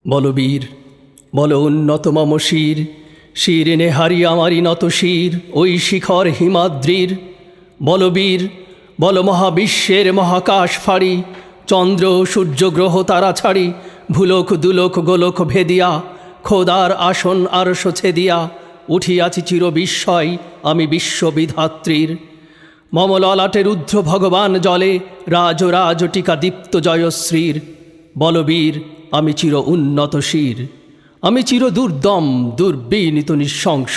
বল বীর, বল উন্নত মম শির, শির এনে হারি আমারই নত শির ওই শিখর হিমাদ্রির। বল বীর, বল মহাবিশ্বের মহাকাশ ফাড়ি, চন্দ্র সূর্য গ্রহ তারা ছাড়ি, ভুলোক দুলোক গোলোক ভেদিয়া, খোদার আসন আরশ ছেদিয়া, উঠিয়াছি চির বিস্ময় আমি বিশ্ববিধাত্রীর। মম ললাটে রুদ্র ভগবান জলে, রাজ রাজ টিকা দীপ্ত জয়শ্রীর। বলবীর, আমি চির উন্নত শির, আমি চির দুর্দম দুর্বিনীত নৃশংস,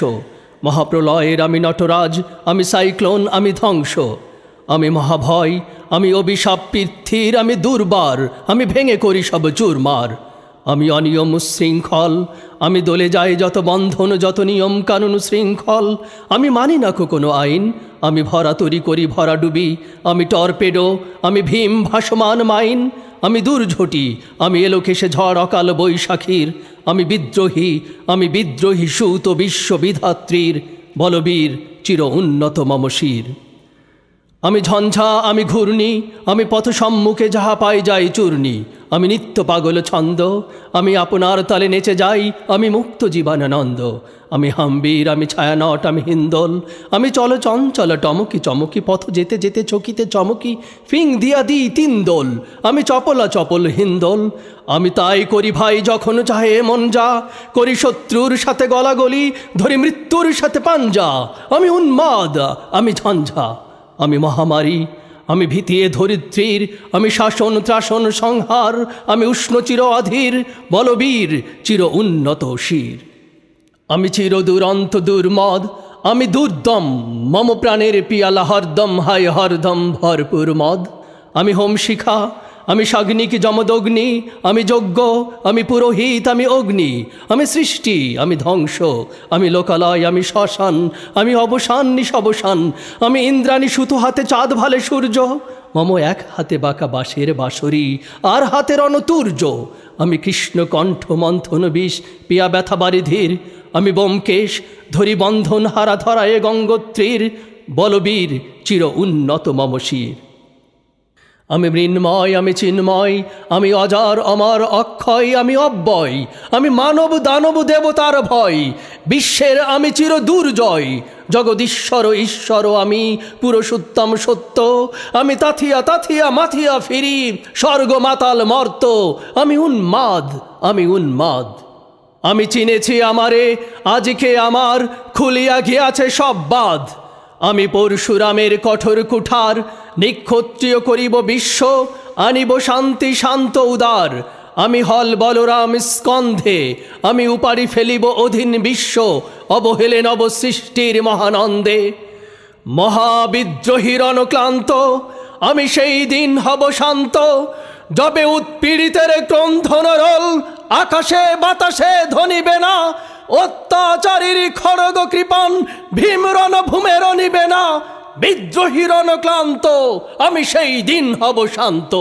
মহাপ্রলয়ের আমি নটরাজ, আমি সাইক্লোন, আমি ধ্বংস, আমি মহাভয়, আমি অভিশাপ পৃথ্বীর, আমি দুর্বার, আমি ভেঙে করি সব চুরমার। আমি অনিয়ম শৃঙ্খল, আমি দলে যাই যত বন্ধন যত নিয়ম কানুন শৃঙ্খল, আমি মানি না কোনো আইন, আমি ভরা তরি করি ভরা ডুবি, আমি টর্পেডো, আমি ভীম ভাসমান মাইন, আমি দুর্ঝটি, আমি এলোকেশে ঝড় অকাল বৈশাখীর, আমি বিদ্রোহী সুত বিশ্ববিধাত্রীর। বলবীর, চির উন্নত মম শির। আমি ঝঞ্ঝা, আমি ঘূর্ণি, আমি পথ সম্মুখে যাহা পাই যাই চূর্ণি, আমি নিত্য পাগল ছন্দ, আমি আপনার তালে নেচে যাই, আমি মুক্ত জীবনানন্দ। আমি হাম্বির, আমি ছায়ানট, আমি হিন্দোল, আমি চল চঞ্চল টমকি চমকি, পথ যেতে যেতে চকিতে চমকি, ফিং দিয়া দিই তিন দোল, আমি চপলা চপল হিন্দোল। আমি তাই করি ভাই যখন চাহে মন যা, করি শত্রুর সাথে গলাগলি, ধরি মৃত্যুর সাথে পাঞ্জা। আমি উন্মাদ, আমি ঝঞ্ঝা, আমি মহামারী, আমি ভীতিয়ে ধরিত্রীর, আমি শাসন ত্রাসন সংহার, আমি উষ্ণ চির অধীর। বলবীর, চির উন্নত শির। আমি চির দুরন্ত দুর্মদ, আমি দুর্দম, মম প্রাণের পিয়ালা হরদম হায় হরদম ভরপুর মদ। আমি হোম শিখা, আমি সাগ্নিক যমদগ্নি, আমি যজ্ঞ, আমি পুরোহিত, আমি অগ্নি, আমি সৃষ্টি, আমি ধ্বংস, আমি লোকালয়, আমি শ্মশান, আমি অবসান নিশবসান, আমি ইন্দ্রাণী সুতো হাতে চাঁদ ভালে সূর্য, মম এক হাতে বাঁকা বাঁশের বাঁশরি আর হাতে রণতুর্য। আমি কৃষ্ণ কণ্ঠ মন্থন বিষ পিয়া ব্যথা বারিধির, আমি ব্যোমকেশ, ধরি বন্ধন হারা ধরায়ে গঙ্গোত্রীর। বলবীর, চির উন্নত মম শির। আমি মৃন্ময়, আমি চিন্ময়, আমি অজার অমর অক্ষয়, আমি অব্যয়, আমি মানব দানব দেবতার ভয়, বিশ্বের আমি চির দুর্জয়, জগদীশ্বর ঈশ্বর আমি পুরুষোত্তম সত্য, আমি তাথিয়া তাথিয়া মাথিয়া ফিরি স্বর্গ মাতাল মর্ত। আমি উন্মাদ, আমি উন্মাদ, আমি চিনেছি আমারে, আজকে আমার খুলিয়া গিয়াছে সব বাঁধ। আমি পরশুরামের কঠোর কুঠার, নিক্ষত্রিয় করিব বিশ্ব, আনিব শান্তি শান্ত উদার। আমি হল বলরাম স্কন্ধে, আমি উপারি ফেলিব অধীন বিশ্ব, অবহেলে নব সৃষ্টির মহানন্দে। মহাবিদ্রোহীর অনক্লান্ত, আমি সেই দিন হব শান্ত, যবে উৎপীড়িতের ক্রন্ধন রোল আকাশে বাতাসে ধ্বনিবে না, অত্যাচারীর খড়গ কৃপণ ভীমরণ ভূমের নিবে না। বিদ্রোহীর অনক্লান্ত, আমি সেই দিন হব শান্ত।